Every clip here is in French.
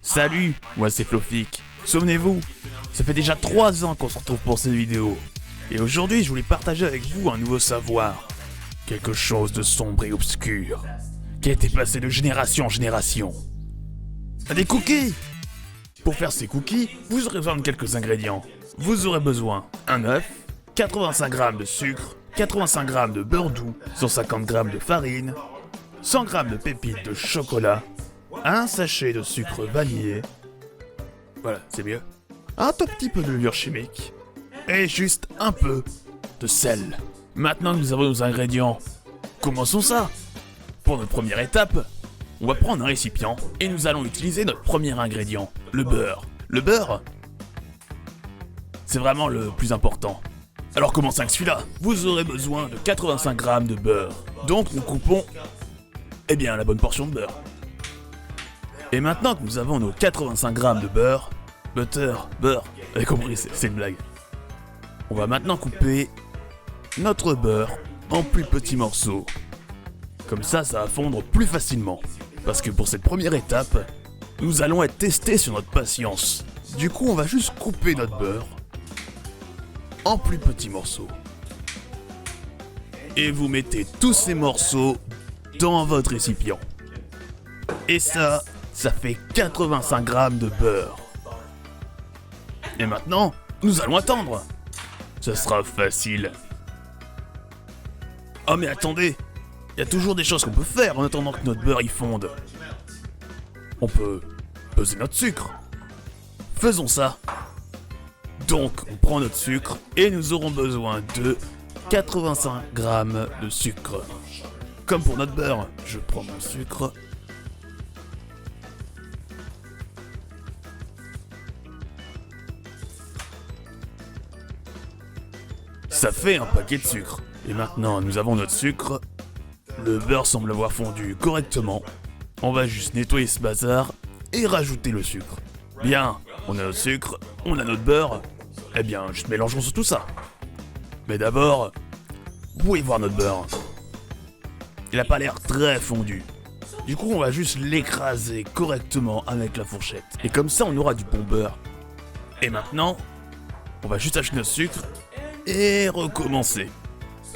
Salut, moi c'est Flofik. Souvenez-vous, ça fait déjà 3 ans qu'on se retrouve pour cette vidéo. Et aujourd'hui, je voulais partager avec vous un nouveau savoir. Quelque chose de sombre et obscur, qui a été passé de génération en génération. Des cookies! Pour faire ces cookies, vous aurez besoin de quelques ingrédients. Vous aurez besoin d'un œuf, 85 g de sucre, 85 g de beurre doux, 150 g de farine, 100 g de pépites de chocolat, un sachet de sucre vanillé, voilà, c'est mieux, un tout petit peu de levure chimique, et juste un peu de sel. Maintenant que nous avons nos ingrédients, commençons ça. Pour notre première étape, on va prendre un récipient et nous allons utiliser notre premier ingrédient, le beurre. Le beurre, c'est vraiment le plus important. Alors commençons avec celui-là. Vous aurez besoin de 85 g de beurre. Donc nous coupons, la bonne portion de beurre. Et maintenant que nous avons nos 85 g de beurre, beurre, vous avez compris, c'est une blague. On va maintenant couper notre beurre en plus petits morceaux. Comme ça va fondre plus facilement. Parce que pour cette première étape, nous allons être testés sur notre patience. Du coup, on va juste couper notre beurre en plus petits morceaux. Et vous mettez tous ces morceaux dans votre récipient. Et ça fait 85 g de beurre. Et maintenant, nous allons attendre. Ce sera facile. Oh mais attendez, il y a toujours des choses qu'on peut faire en attendant que notre beurre y fonde. On peut peser notre sucre. Faisons ça. Donc, on prend notre sucre et nous aurons besoin de 85 g de sucre. Comme pour notre beurre, je prends mon sucre. Ça fait un paquet de sucre. Et maintenant, nous avons notre sucre. Le beurre semble avoir fondu correctement. On va juste nettoyer ce bazar et rajouter le sucre. Bien, on a notre sucre, on a notre beurre. Juste mélangeons tout ça. Mais d'abord, vous pouvez voir notre beurre. Il a pas l'air très fondu. Du coup, on va juste l'écraser correctement avec la fourchette. Et comme ça, on aura du bon beurre. Et maintenant, on va juste acheter notre sucre et recommencer.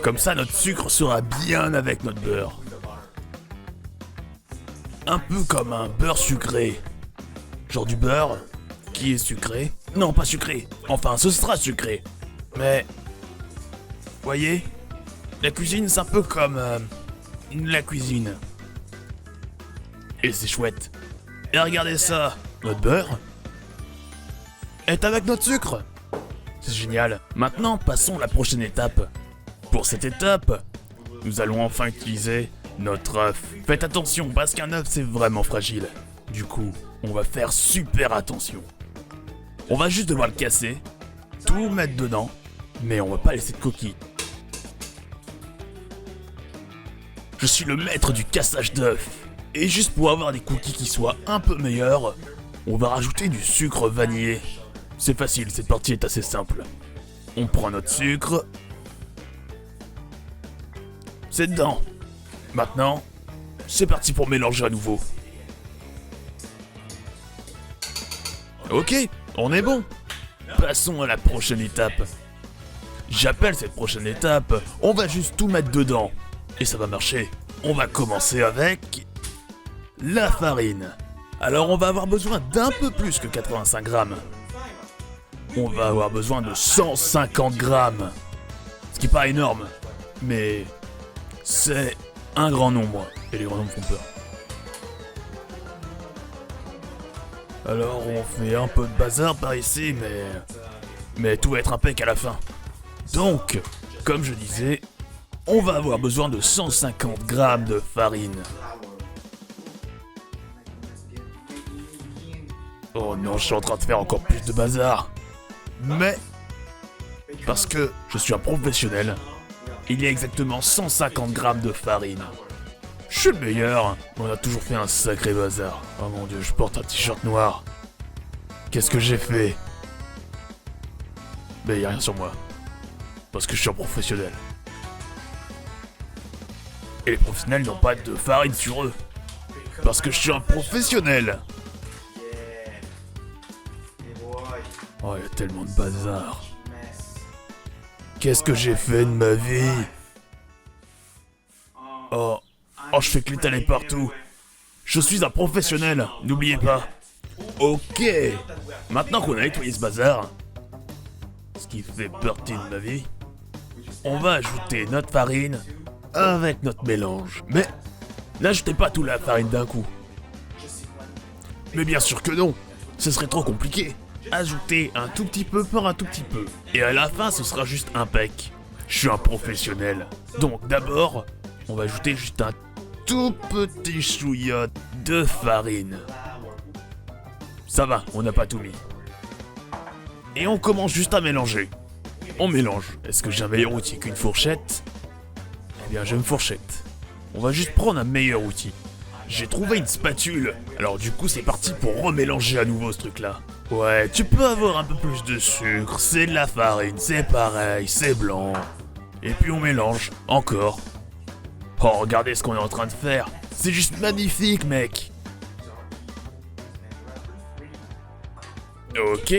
Comme ça, notre sucre sera bien avec notre beurre. Un peu comme un beurre sucré. Genre du beurre qui est sucré. Non, pas sucré. Enfin, ce sera sucré. Mais, voyez, la cuisine, c'est un peu comme la cuisine. Et c'est chouette. Et regardez ça, notre beurre est avec notre sucre. C'est génial. Maintenant, passons à la prochaine étape. Pour cette étape, nous allons enfin utiliser notre œuf. Faites attention, parce qu'un œuf, c'est vraiment fragile. Du coup, on va faire super attention. On va juste devoir le casser, tout mettre dedans, mais on va pas laisser de coquilles. Je suis le maître du cassage d'œufs. Et juste pour avoir des cookies qui soient un peu meilleurs, on va rajouter du sucre vanillé. C'est facile, cette partie est assez simple. On prend notre sucre. C'est dedans. Maintenant, c'est parti pour mélanger à nouveau. Ok, on est bon. Passons à la prochaine étape. J'appelle cette prochaine étape, on va juste tout mettre dedans. Et ça va marcher. On va commencer avec la farine. Alors on va avoir besoin d'un peu plus que 85 g. On va avoir besoin de 150 g. Ce qui n'est pas énorme, mais c'est un grand nombre. Et les grands nombres font peur. Alors on fait un peu de bazar par ici, mais tout va être impec à la fin. Donc, comme je disais, on va avoir besoin de 150 g de farine. Oh non, je suis en train de faire encore plus de bazar. Mais, parce que je suis un professionnel, il y a exactement 150 g de farine. Je suis le meilleur, on a toujours fait un sacré bazar. Oh mon dieu, je porte un t-shirt noir. Qu'est-ce que j'ai fait? Mais y a rien sur moi. Parce que je suis un professionnel. Et les professionnels n'ont pas de farine sur eux. Parce que je suis un professionnel. Oh, il y a tellement de bazar. Qu'est-ce que j'ai fait de ma vie? Oh, je fais que l'étaler partout. Je suis un professionnel, n'oubliez pas. Ok, maintenant qu'on a nettoyé ce bazar, ce qui fait partie de ma vie, on va ajouter notre farine avec notre mélange. Mais n'ajoutez pas toute la farine d'un coup. Mais bien sûr que non, ce serait trop compliqué. Ajoutez un tout petit peu par un tout petit peu. Et à la fin, ce sera juste impec. Je suis un professionnel. Donc d'abord, on va ajouter juste un tout petit chouïa de farine. Ça va, on n'a pas tout mis. Et on commence juste à mélanger. On mélange. Est-ce que j'ai un meilleur outil qu'une fourchette? Eh bien, j'ai une fourchette. On va juste prendre un meilleur outil. J'ai trouvé une spatule. Alors du coup, c'est parti pour remélanger à nouveau ce truc-là. Ouais, tu peux avoir un peu plus de sucre, c'est de la farine, c'est pareil, c'est blanc. Et puis on mélange, encore. Oh, regardez ce qu'on est en train de faire. C'est juste magnifique, mec. Ok,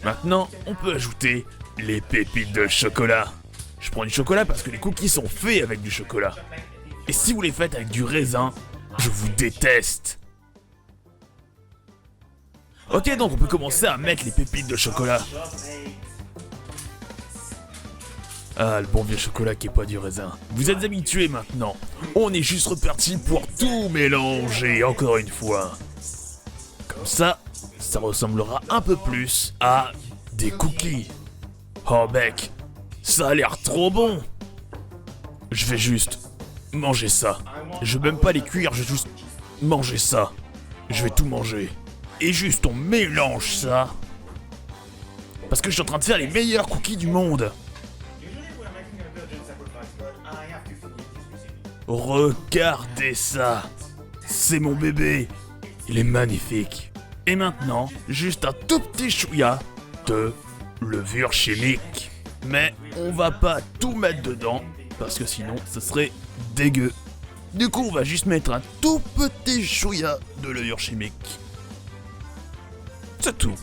maintenant, on peut ajouter les pépites de chocolat. Je prends du chocolat parce que les cookies sont faits avec du chocolat. Et si vous les faites avec du raisin, je vous déteste. Ok, donc on peut commencer à mettre les pépites de chocolat. Ah, le bon vieux chocolat qui est pas du raisin. Vous êtes habitués maintenant. On est juste reparti pour tout mélanger encore une fois. Comme ça ressemblera un peu plus à des cookies. Oh mec, ça a l'air trop bon. Je vais juste manger ça. Je veux même pas les cuire, je vais juste manger ça. Je vais tout manger. Et juste on mélange ça. Parce que je suis en train de faire les meilleurs cookies du monde. Regardez ça. C'est mon bébé. Il est magnifique. Et maintenant, juste un tout petit chouïa de levure chimique. Mais on va pas tout mettre dedans, parce que sinon ce serait dégueu. Du coup, on va juste mettre un tout petit chouïa de levure chimique. C'est tout.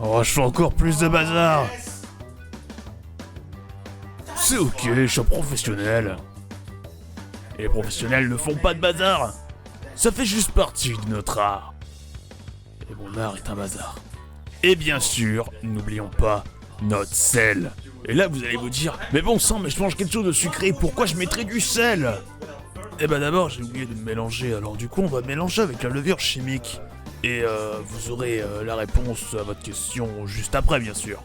Oh, je fais encore plus de bazar. C'est ok, je suis un professionnel. Et les professionnels ne font pas de bazar. Ça fait juste partie de notre art. Et mon art est un bazar. Et bien sûr, n'oublions pas notre sel. Et là, vous allez vous dire, mais bon sang, mais je mange quelque chose de sucré, pourquoi je mettrais du sel? Eh ben d'abord, j'ai oublié de me mélanger, alors du coup, on va mélanger avec la levure chimique. Et vous aurez la réponse à votre question juste après, bien sûr.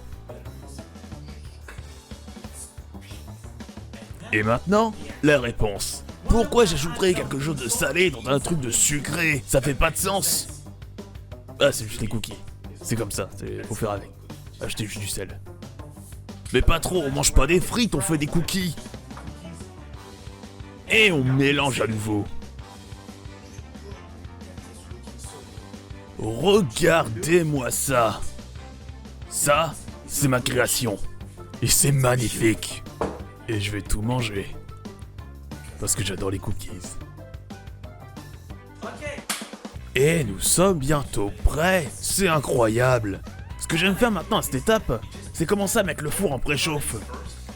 Et maintenant, la réponse. Pourquoi j'ajouterais quelque chose de salé dans un truc de sucré? Ça fait pas de sens. Ah, c'est juste les cookies. C'est comme ça, faut faire avec. Achetez juste du sel. Mais pas trop, on mange pas des frites, on fait des cookies. Et on mélange à nouveau. Regardez-moi ça. Ça, c'est ma création. Et c'est magnifique. Et je vais tout manger. Parce que j'adore les cookies. Et nous sommes bientôt prêts. C'est incroyable. Ce que je viens de faire maintenant à cette étape, c'est commencer à mettre le four en préchauffe.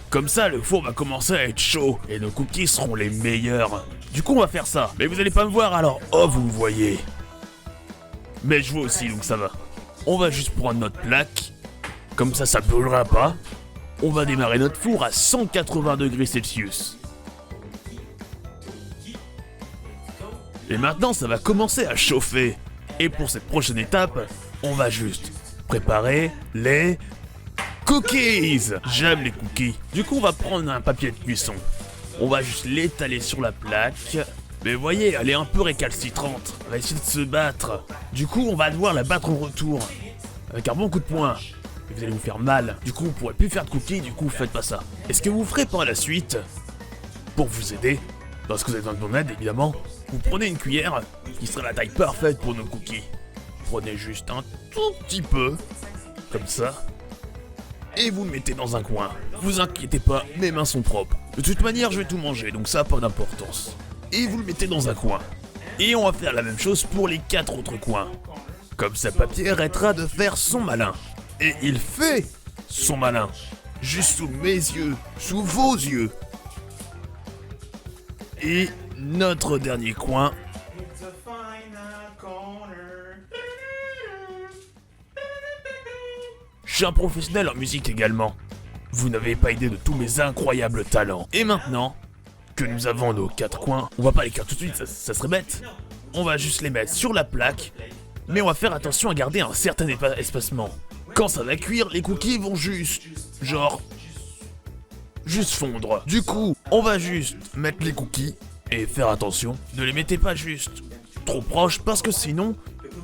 Comme ça, le four va commencer à être chaud et nos cookies seront les meilleurs. Du coup, on va faire ça. Mais vous allez pas me voir alors. Oh, vous me voyez. Mais je vois aussi, donc ça va. On va juste prendre notre plaque. Comme ça brûlera pas. On va démarrer notre four à 180 degrés Celsius. Et maintenant, ça va commencer à chauffer. Et pour cette prochaine étape, on va juste préparer les cookies. J'aime les cookies. Du coup, on va prendre un papier de cuisson. On va juste l'étaler sur la plaque. Mais voyez, elle est un peu récalcitrante. Elle va essayer de se battre. Du coup, on va devoir la battre au retour. Avec un bon coup de poing. Et vous allez vous faire mal. Du coup, vous pourrez plus faire de cookies, du coup, faites pas ça. Et ce que vous ferez par la suite, pour vous aider, parce que vous avez besoin de mon aide, évidemment, vous prenez une cuillère qui sera la taille parfaite pour nos cookies. Prenez juste un tout petit peu, comme ça, et vous le mettez dans un coin. Vous inquiétez pas, mes mains sont propres. De toute manière, je vais tout manger, donc ça n'a pas d'importance. Et vous le mettez dans un coin. Et on va faire la même chose pour les 4 autres coins. Comme ça, Papy arrêtera de faire son malin. Et il fait son malin. Juste sous mes yeux, sous vos yeux. Et notre dernier coin. Je suis un professionnel en musique également. Vous n'avez pas idée de tous mes incroyables talents. Et maintenant que nous avons nos 4 coins, on va pas les faire tout de suite, ça serait bête. On va juste les mettre sur la plaque, mais on va faire attention à garder un certain espacement. Quand ça va cuire, les cookies vont juste fondre. Du coup, on va juste mettre les cookies et faire attention. Ne les mettez pas juste trop proches parce que sinon,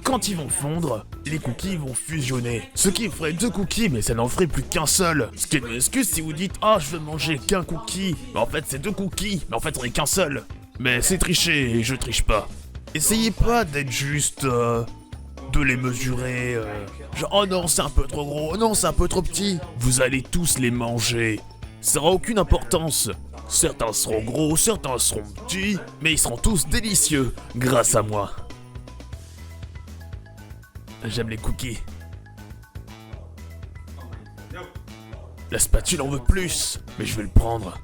quand ils vont fondre, les cookies vont fusionner. Ce qui ferait 2 cookies, mais ça n'en ferait plus qu'un seul. Ce qui est une excuse si vous dites « Ah, je veux manger qu'un cookie ». Mais en fait, c'est 2 cookies, mais en fait, on est qu'un seul. Mais c'est tricher et je triche pas. Essayez pas d'être juste... de les mesurer, genre « Oh non, c'est un peu trop gros, oh non, c'est un peu trop petit ». Vous allez tous les manger. Ça n'aura aucune importance. Certains seront gros, certains seront petits, mais ils seront tous délicieux, grâce à moi. J'aime les cookies. La spatule en veut plus, mais je vais le prendre.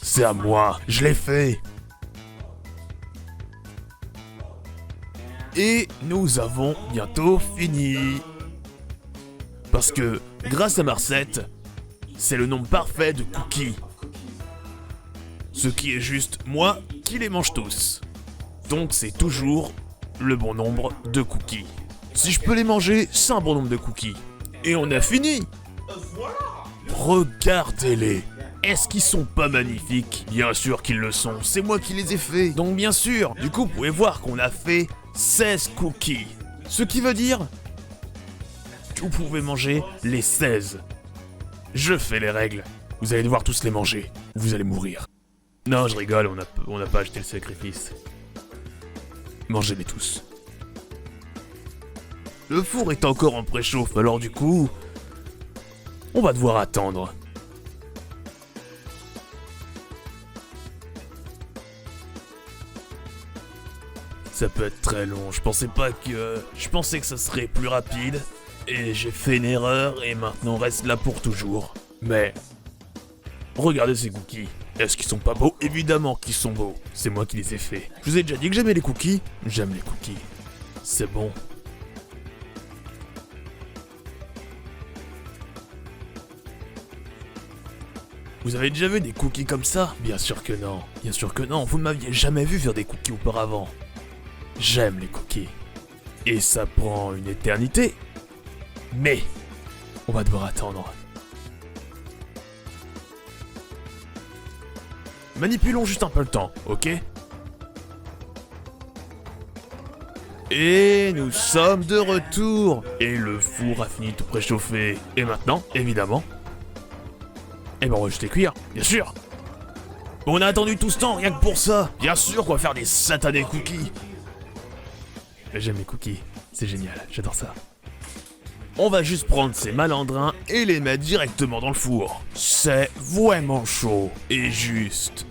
C'est à moi, je l'ai fait. Et nous avons bientôt fini. Parce que, grâce à ma recette, c'est le nombre parfait de cookies. Ce qui est juste moi qui les mange tous. Donc c'est toujours le bon nombre de cookies. Si je peux les manger, c'est un bon nombre de cookies. Et on a fini. Regardez-les. Est-ce qu'ils sont pas magnifiques? Bien sûr qu'ils le sont, c'est moi qui les ai faits. Donc bien sûr, du coup vous pouvez voir qu'on a fait 16 cookies. Ce qui veut dire que vous pouvez manger les 16. Je fais les règles. Vous allez devoir tous les manger. Vous allez mourir. Non, je rigole, on n'a pas acheté le sacrifice. Mangez-les tous. Le four est encore en préchauffe, alors du coup... on va devoir attendre. Ça peut être très long, je pensais que ça serait plus rapide. Et j'ai fait une erreur et maintenant on reste là pour toujours. Mais... regardez ces cookies. Est-ce qu'ils sont pas beaux? Évidemment qu'ils sont beaux. C'est moi qui les ai faits. Je vous ai déjà dit que j'aimais les cookies. J'aime les cookies. C'est bon. Vous avez déjà vu des cookies comme ça? Bien sûr que non. Bien sûr que non. Vous ne m'aviez jamais vu faire des cookies auparavant. J'aime les cookies. Et ça prend une éternité. Mais... on va devoir attendre. Manipulons juste un peu le temps, ok? Et nous sommes de retour. Et le four a fini de préchauffer. Et maintenant, évidemment... eh ben on va juste les cuire, bien sûr. On a attendu tout ce temps, rien que pour ça. Bien sûr qu'on va faire des satanés cookies. J'aime les cookies, c'est génial, j'adore ça. On va juste prendre ces malandrins et les mettre directement dans le four. C'est vraiment chaud et juste.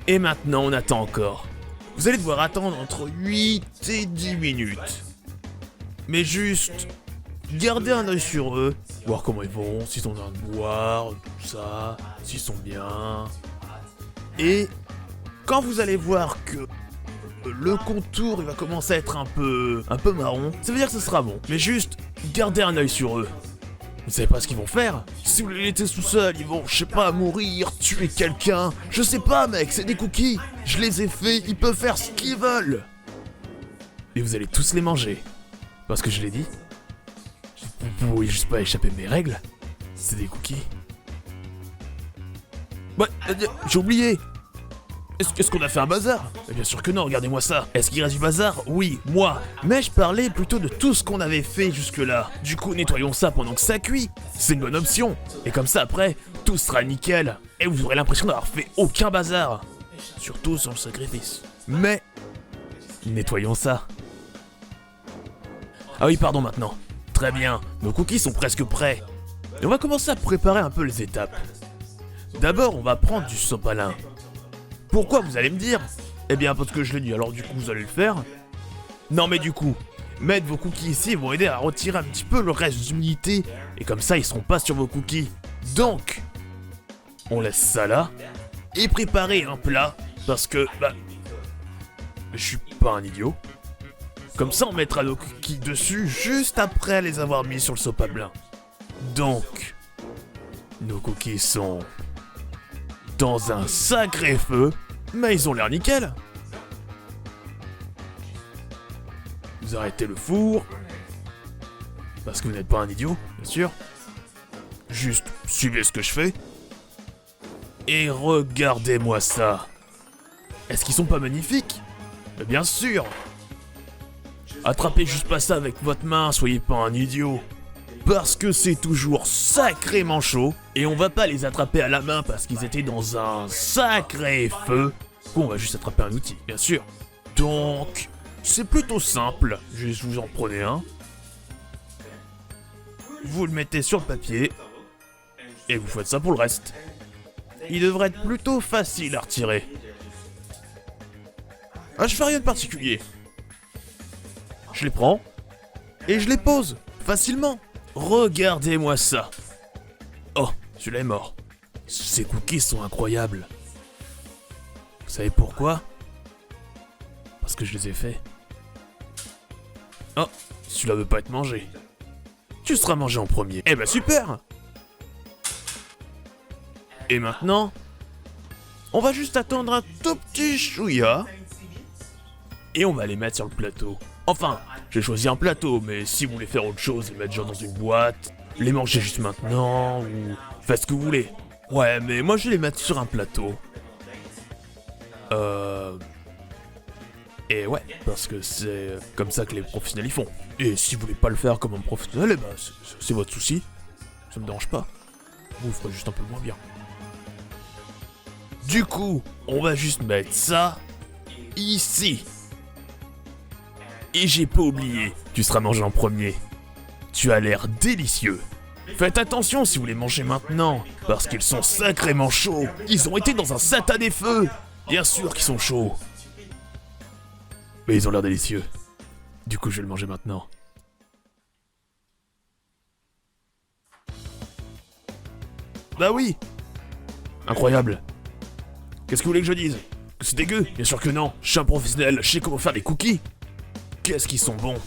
Et maintenant on attend encore. Vous allez devoir attendre entre 8 et 10 minutes. Mais juste... gardez un œil sur eux, voir comment ils vont, s'ils sont en train de boire, tout ça, s'ils sont bien. Et quand vous allez voir que le contour il va commencer à être un peu marron, ça veut dire que ce sera bon. Mais juste, gardez un œil sur eux. Vous savez pas ce qu'ils vont faire? Si vous les laissez tout seuls, ils vont, je sais pas, mourir, tuer quelqu'un. Je sais pas mec, c'est des cookies. Je les ai faits, ils peuvent faire ce qu'ils veulent. Et vous allez tous les manger. Parce que je l'ai dit. Vous pouvez juste pas échapper de mes règles. C'est des cookies. Ouais, j'ai oublié. Est-ce qu'on a fait un bazar? Bien sûr que non, regardez-moi ça. Est-ce qu'il reste du bazar? Oui, moi. Mais je parlais plutôt de tout ce qu'on avait fait jusque-là. Du coup, nettoyons ça pendant que ça cuit. C'est une bonne option. Et comme ça, après, tout sera nickel. Et vous aurez l'impression d'avoir fait aucun bazar. Surtout sur le sacrifice. Mais... nettoyons ça. Ah oui, pardon maintenant. Très bien, nos cookies sont presque prêts. Et on va commencer à préparer un peu les étapes. D'abord, on va prendre du sopalin. Pourquoi, vous allez me dire? Eh bien, parce que je l'ai dit, alors du coup, vous allez le faire. Non, mais du coup, mettre vos cookies ici vont aider à retirer un petit peu le reste d'humidité. Et comme ça, ils seront pas sur vos cookies. Donc, on laisse ça là. Et préparer un plat. Parce que, je suis pas un idiot. Comme ça, on mettra nos cookies dessus juste après les avoir mis sur le sopalin. Donc, nos cookies sont dans un sacré feu, mais ils ont l'air nickel. Vous arrêtez le four, parce que vous n'êtes pas un idiot, bien sûr. Juste suivez ce que je fais. Et regardez-moi ça. Est-ce qu'ils sont pas magnifiques? Mais bien sûr. Attrapez juste pas ça avec votre main, soyez pas un idiot. Parce que c'est toujours sacrément chaud, et on va pas les attraper à la main parce qu'ils étaient dans un sacré feu. On va juste attraper un outil, bien sûr. Donc, c'est plutôt simple. Juste vous en prenez un. Vous le mettez sur le papier, et vous faites ça pour le reste. Il devrait être plutôt facile à retirer. Ah, je fais rien de particulier. Je les prends, et je les pose, facilement. Regardez-moi ça. Oh, celui-là est mort. Ces cookies sont incroyables. Vous savez pourquoi? Parce que je les ai faits. Oh, celui-là veut pas être mangé. Tu seras mangé en premier. Eh ben super. Et maintenant, on va juste attendre un tout petit chouïa. Et on va les mettre sur le plateau. Enfin, j'ai choisi un plateau, mais si vous voulez faire autre chose, les mettre genre dans une boîte, les manger juste maintenant, ou faites ce que vous voulez. Ouais, mais moi je vais les mettre sur un plateau. Et ouais, parce que c'est comme ça que les professionnels y font. Et si vous voulez pas le faire comme un professionnel, eh ben c'est votre souci. Ça me dérange pas. Vous le ferez juste un peu moins bien. Du coup, on va juste mettre ça ici. Et j'ai pas oublié, tu seras mangé en premier. Tu as l'air délicieux. Faites attention si vous les mangez maintenant, parce qu'ils sont sacrément chauds. Ils ont été dans un satané feu. Bien sûr qu'ils sont chauds. Mais ils ont l'air délicieux. Du coup, je vais le manger maintenant. Bah oui. Incroyable. Qu'est-ce que vous voulez que je dise? Que c'est dégueu? Bien sûr que non. Je suis un professionnel, je sais comment faire des cookies. Qu'est-ce qu'ils sont bons.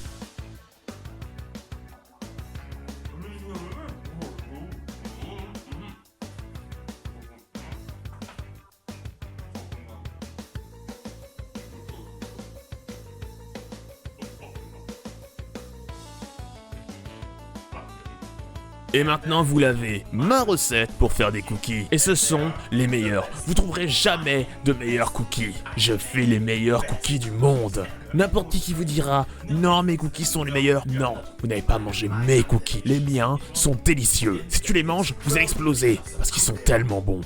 Et maintenant vous l'avez, ma recette pour faire des cookies. Et ce sont les meilleurs. Vous trouverez jamais de meilleurs cookies. Je fais les meilleurs cookies du monde. N'importe qui vous dira « Non, mes cookies sont les meilleurs ». Non, vous n'avez pas mangé mes cookies. Les miens sont délicieux. Si tu les manges, vous allez exploser. Parce qu'ils sont tellement bons.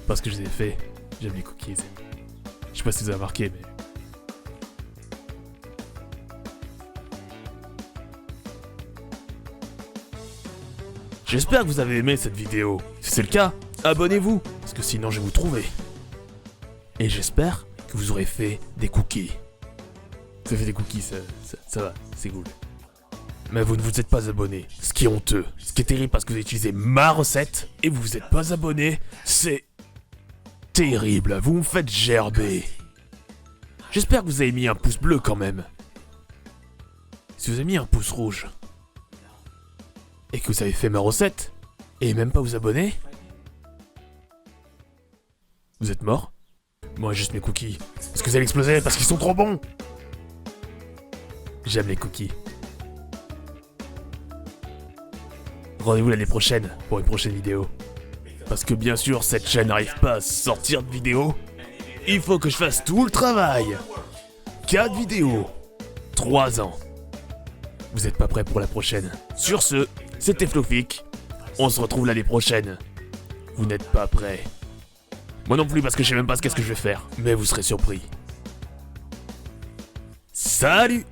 Parce que je les ai faits, j'aime les cookies. Je sais pas si vous avez remarqué, mais... J'espère que vous avez aimé cette vidéo. Si c'est le cas, abonnez-vous, parce que sinon je vais vous trouver. Et j'espère que vous aurez fait des cookies. Ça fait des cookies, ça va, c'est cool. Mais vous ne vous êtes pas abonné, ce qui est honteux. Ce qui est terrible parce que vous utilisez ma recette et vous vous êtes pas abonné, c'est terrible, vous me faites gerber. J'espère que vous avez mis un pouce bleu quand même. Si vous avez mis un pouce rouge, et que vous avez fait ma recette, et même pas vous abonner, vous êtes mort. Moi, juste mes cookies. Parce que vous allez exploser, parce qu'ils sont trop bons. J'aime les cookies. Rendez-vous l'année prochaine pour une prochaine vidéo. Parce que bien sûr, cette chaîne n'arrive pas à sortir de vidéos. Il faut que je fasse tout le travail. 4 vidéos. 3 ans. Vous êtes pas prêts pour la prochaine. Sur ce, c'était Flofik. On se retrouve l'année prochaine. Vous n'êtes pas prêts. Moi non plus parce que je sais même pas qu'est-ce que je vais faire. Mais vous serez surpris. Salut!